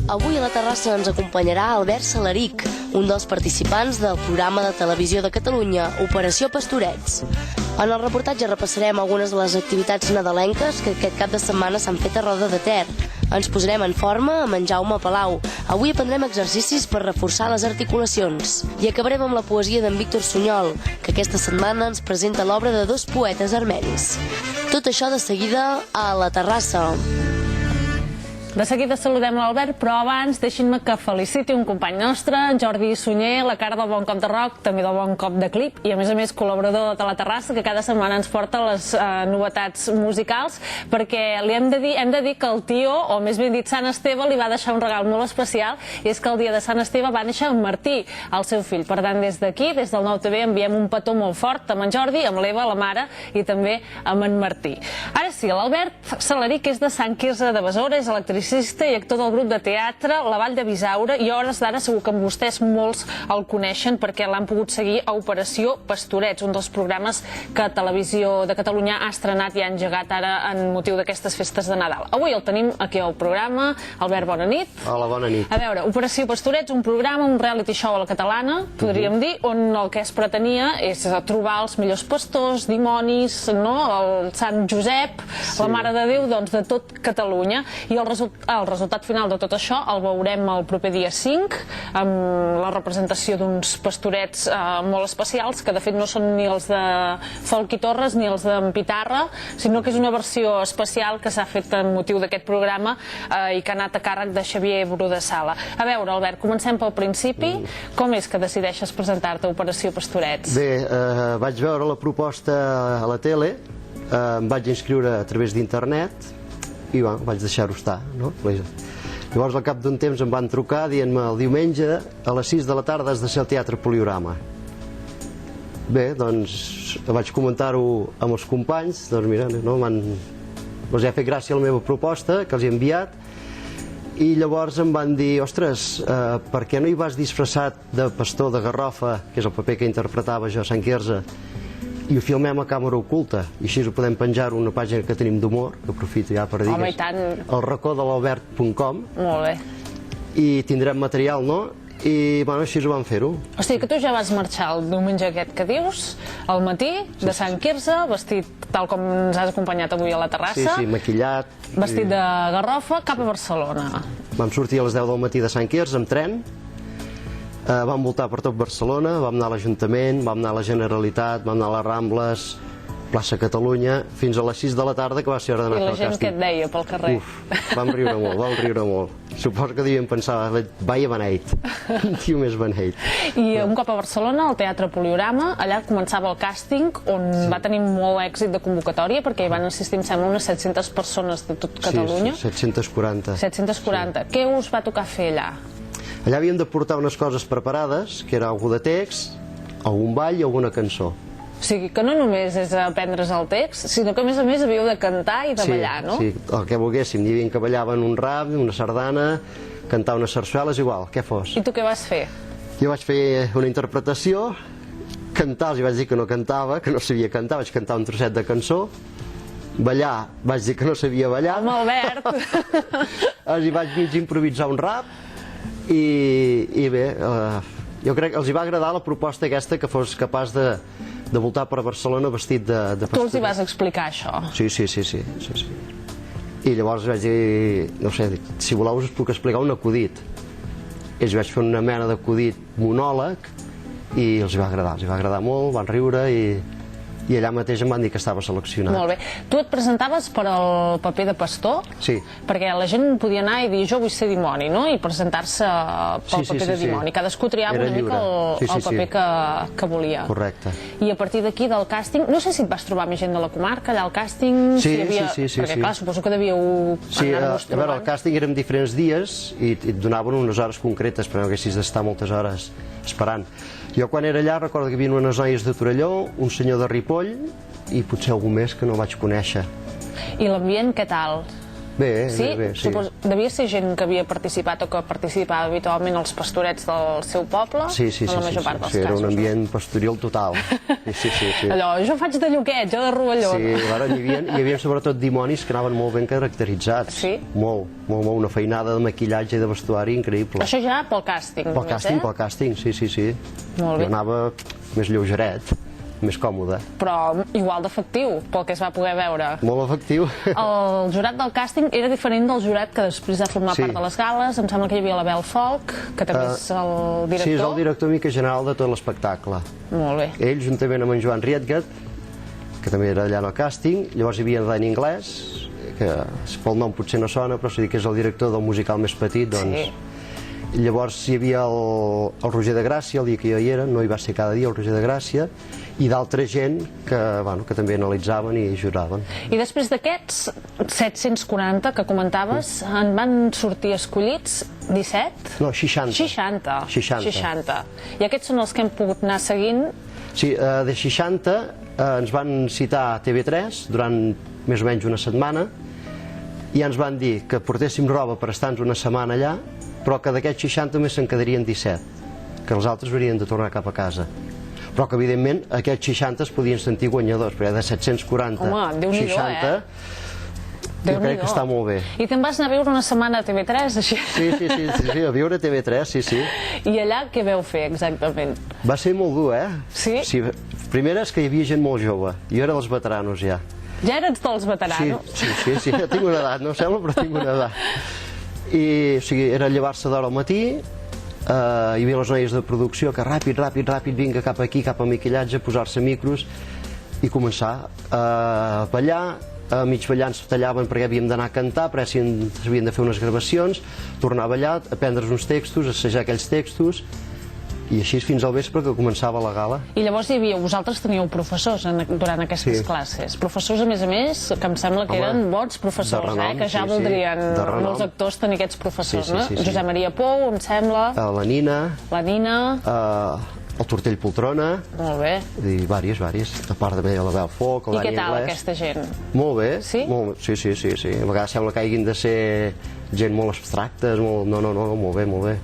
Avui a la terrassa ens acompanyarà Albert Salaric, un dels participants del programa de televisió de Catalunya, Operació Pastorets. En el reportatge repassarem algunes de les activitats nadalenques que aquest cap de setmana s'han fet a Roda de Ter. Ens posarem en forma amb en Jaume Palau. Avui aprendrem exercicis per reforçar les articulacions. I acabarem amb la poesia d'en Víctor Sunyol, que aquesta setmana ens presenta l'obra de dos poetes armenis. Tot això de seguida a la terrassa. De seguida saludem l'Albert, però abans deixin-me que feliciti un company nostre, en Jordi Sunyer, la cara del Bon Cop de Rock, també del Bon Cop de Clip, i a més col·laborador de la terrassa, que cada setmana ens porta les novetats musicals, perquè hem de dir que el tio, o més ben dit Sant Esteve, li va deixar un regal molt especial, i és que el dia de Sant Esteve va néixer en Martí, el seu fill. Per tant, des d'aquí, des del 9TV, enviem un petó molt fort amb en Jordi, amb l'Eva, la mare, i també amb en Martí. Ara sí, l'Albert Salaric és de Sant Quirze de Besora, és electricista i actor del grup de teatre La Vall de Bisaura, i a hores d'ara segur que vostès molts el coneixen perquè l'han pogut seguir a Operació Pastorets, un dels programes que Televisió de Catalunya ha estrenat i ha engegat ara en motiu d'aquestes festes de Nadal. Avui el tenim aquí al programa. Albert, bona nit. Hola, bona nit. A veure, Operació Pastorets, un programa, un reality show a la catalana, podríem dir, on el que es pretenia és trobar els millors pastors, dimonis, el Sant Josep, la Mare de Déu, doncs de tot Catalunya, i el resultat final de tot això el veurem el proper dia 5 amb la representació d'uns pastorets molt especials, que de fet no són ni els de Folk i Torres ni els d'en Pitarra, sinó que és una versió especial que s'ha fet en motiu d'aquest programa i que ha anat a càrrec de Xavier Brudesala. A veure, Albert, comencem pel principi. Com és que decideixes presentar-te a Operació Pastorets? Bé, vaig veure la proposta a la tele, em vaig inscriure a través d'internet i vaig deixar-ho estar, no? Llavors, al cap d'un temps em van trucar dient-me el diumenge a les 6 de la tarda has de ser al Teatre Poliorama. Bé, doncs vaig comentar-ho amb els companys, doncs mira, els ha fet gràcia la meva proposta que els he enviat, i llavors em van dir, ostres, per què no hi vas disfressat de pastor de Garrofa, que és el paper que interpretava jo a Sant Quirze, i ho filmem a càmera oculta, i així ho podem penjar a una pàgina que tenim d'humor, que aprofito ja per dir, home, i tant. el racó-de-l'Albert.com. Molt bé. I tindrem material, no? I bueno, així ho vam fer-ho. O sigui que tu ja vas marxar el diumenge aquest que dius, al matí, de Sant Quirze, vestit tal com ens has acompanyat avui a la terrassa. Sí, maquillat. Vestit de Garrofa, cap a Barcelona. Vam sortir a les 10 del matí de Sant Quirze amb tren, vam voltar per tot Barcelona, vam anar a l'Ajuntament, vam anar a la Generalitat, vam anar a les Rambles, plaça Catalunya, fins a les 6 de la tarda, que va ser hora d'anar a fer el càsting. I la gent què et deia pel carrer? Uf, vam riure molt. Suposo que devien pensar, vaya beneit, tio més beneit. I un cop a Barcelona, al Teatre Poliorama, allà començava el càsting, on va tenir molt èxit de convocatòria, perquè hi van assistir, em sembla, unes 700 persones de tot Catalunya. Sí, 740. 740. Què us va tocar fer allà? Allà havíem de portar unes coses preparades, que era algú de text, algun ball i alguna cançó. O sigui, que no només és aprendre's el text, sinó que a més havíeu de cantar i de ballar, no? Sí, el que volguéssim. Hi havia que ballaven un rap, una sardana, cantar unes sarsueles, igual, què fos. I tu què vas fer? Jo vaig fer una interpretació, cantar, els vaig dir que no cantava, que no sabia cantar, vaig cantar un trosset de cançó, ballar, vaig dir que no sabia ballar. Home, Albert! Els hi vaig mig improvisar un rap, i bé, jo crec que els hi va agradar la proposta aquesta, que fos capaç de voltar per Barcelona vestit de pastor. Tu els hi vas explicar això? Sí. I llavors vaig dir, no sé, si voleu us puc explicar un acudit. Ells vaig fer una mena d'acudit monòleg i els hi va agradar molt, van riure i allà mateix em van dir que estava seleccionat. Molt bé. Tu et presentaves per al paper de pastor? Sí. Perquè la gent podia anar i dir jo vull ser dimoni, no? I presentar-se pel paper de dimoni. Cadascú triava una mica el paper que volia. Correcte. I a partir d'aquí del càsting, no sé si et vas trobar més gent de la comarca, allà al càsting? Sí. Perquè clar, suposo que devíeu anar-vos trobant. A veure, el càsting érem diferents dies i et donaven unes hores concretes, però no haguessis d'estar moltes hores esperant. Jo quan era allà recordo que hi havia unes noies de Torelló, un senyor de Ripoll i potser algú més que no vaig conèixer. I l'ambient què tal? Bé, Sí? bé, sí. Devia ser gent que havia participat o que participava habitualment als pastorets del seu poble? Sí, sí, en la major part dels era casos, un ambient pastoril total. Sí. Allò, jo faig de Lluquet, jo de Rovelló. Sí, ara hi havia sobretot dimonis que anaven molt ben caracteritzats. Sí? Molt, una feinada de maquillatge i de vestuari increïble. Això ja pel càsting. Pel càsting, sí. Molt bé. Jo anava més lleugeret, més còmode. Però igual d'efectiu, pel que es va poder veure. Molt efectiu. El jurat del càsting era diferent del jurat que després va formar part de les gales. Em sembla que hi havia la Bel Folk, que també és el director. Sí, és el director mica general de tot l'espectacle. Molt bé. Ell, juntament amb en Joan Rietgat, que també era allà en el càsting, llavors hi havia en Dani Inglès, que pel nom potser no sona, però s'ha dit que és el director del musical més petit, doncs... Sí. Llavors hi havia el Roger de Gràcia, el dia que jo hi era, no hi va ser cada dia el Roger de Gràcia, i d'altra gent que també analitzaven i juraven. I després d'aquests 740 que comentaves, en van sortir escollits 17? No, 60. 60. I aquests són els que hem pogut anar seguint? Sí, de 60 ens van citar a TV3 durant més o menys una setmana i ens van dir que portéssim roba per estar-nos una setmana allà, però que d'aquests 60 només se'n quedarien 17, que els altres haurien de tornar cap a casa. Però que, evidentment, aquests 60 es podien sentir guanyadors, perquè de 740 Home, 60, jo crec que està molt bé. I te'n vas anar a viure una setmana a TV3, així? Sí, a viure a TV3, sí. I allà què veu fer, exactament? Va ser molt dur, Sí? Sí, primera és que hi havia gent molt jove, jo era dels veteranos ja. Ja eres dels veteranos? Sí, ja tinc una edat, no sembla, però tinc una edat. I, o sigui, era llevar-se d'hora al matí, hi havia les noies de producció que ràpid, vinga cap aquí, cap a maquillatge, posar-se micros i començar a ballar. A mig ballar ens tallaven perquè havíem d'anar a cantar, perquè s'havien de fer unes gravacions, tornar a ballar, aprendre's uns textos, assajar aquells textos, i així fins al vespre que començava la gala. I llavors vosaltres teníeu professors durant aquestes classes. Professors, a més, que em sembla que eren bons professors, que ja voldrien molts actors tenir aquests professors, no? Josep Maria Pou, em sembla. La Nina. El Tortell Poltrona. Molt bé. I diversos. A part de la Bel Folk, el Dani Inglès. I què tal aquesta gent? Molt bé. Sí? Sí. A vegades sembla que hagin de ser gent molt abstractes, no, molt bé.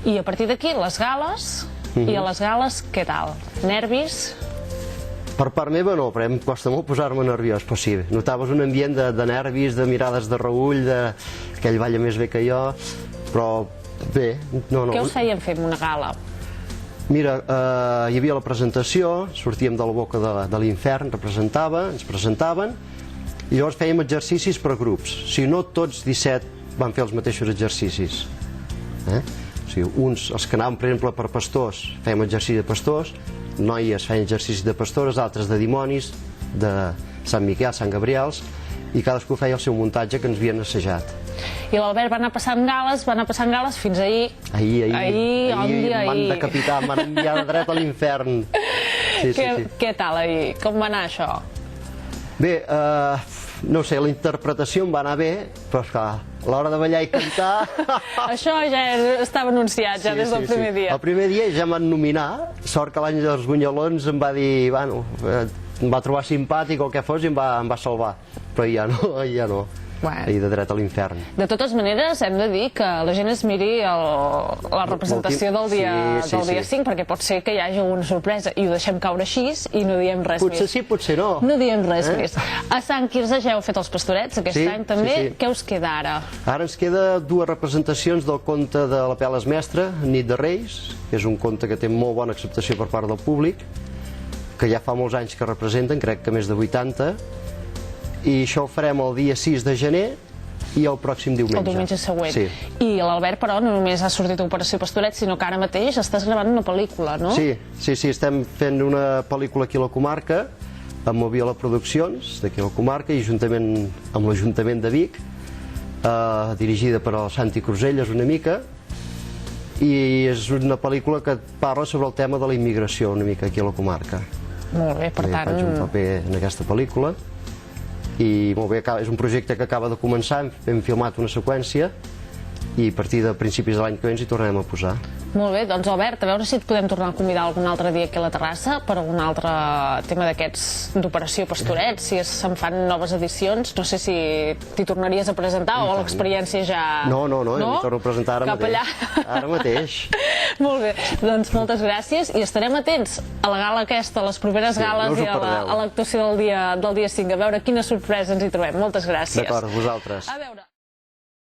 I a partir d'aquí, les gales, i a les gales, què tal? Nervis? Per part meva no, però em costa molt posar-me nerviós, però sí, notaves un ambient de nervis, de mirades de reull, que ell balla més bé que jo, però bé, no. Què us feien fer en una gala? Mira, hi havia la presentació, sortíem de la boca de l'infern, ens presentaven, i llavors fèiem exercicis per grups. O sigui, no tots 17 van fer els mateixos exercicis. O sigui, uns, els que anaven, per exemple, per pastors, fèiem exercici de pastors, noies feien exercicis de pastores, altres de dimonis, de Sant Miquel, Sant Gabriels, i cadascú feia el seu muntatge que ens havien assajat. I l'Albert va anar passant gales fins ahir. Ahir em van decapitar, em van enviar de dret a l'infern. Què tal ahir? Com va anar això? Bé, no sé, la interpretació em va anar bé, però esclar, a l'hora de ballar i cantar... Això ja estava anunciat, ja des del primer dia. El primer dia ja em van nominar, sort que l'any dels Gunyolons em va dir, bueno, em va trobar simpàtic o el que fos i em va salvar, però ja no. Ahir de dret a l'infern. De totes maneres, hem de dir que la gent es miri la representació del dia 5, perquè pot ser que hi hagi una sorpresa i ho deixem caure així i no diem res més. Potser sí, potser no. No diem res més. A Sant Quirze ja heu fet els pastorets aquest any també. Què us queda ara? Ara ens queda 2 representacions del conte de la Peles Mestra, Nit de Reis, que és un conte que té molt bona acceptació per part del públic, que ja fa molts anys que representen, crec que més de 80, i això ho farem el dia 6 de gener i el pròxim diumenge. El diumenge següent. Sí. I l'Albert, però, no només ha sortit a Operació Pastoret, sinó que ara mateix estàs gravant una pel·lícula, no? Sí, estem fent una pel·lícula aquí a la comarca, amb Moviola Produccions, d'aquí a la comarca, i juntament amb l'Ajuntament de Vic, dirigida per el Santi Cruselles una mica, i és una pel·lícula que parla sobre el tema de la immigració una mica aquí a la comarca. Molt bé, per tant... Faig un paper en aquesta pel·lícula. I molt bé, és un projecte que acaba de començar, hem filmat una seqüència i a partir de principis de l'any que ve ens hi tornarem a posar. Molt bé, doncs Albert, a veure si et podem tornar a convidar algun altre dia aquí a la terrassa per algun altre tema d'aquests d'Operació Pastoret, si se'n fan noves edicions. No sé si t'hi tornaries a presentar o l'experiència ja... No, m'hi torno a presentar ara mateix. Cap allà? Ara mateix. Molt bé, doncs moltes gràcies i estarem atents a la gala aquesta, a les properes gales i a l'actuació del dia 5, a veure quina sorpresa ens hi trobem. Moltes gràcies. D'acord, vosaltres. A veure...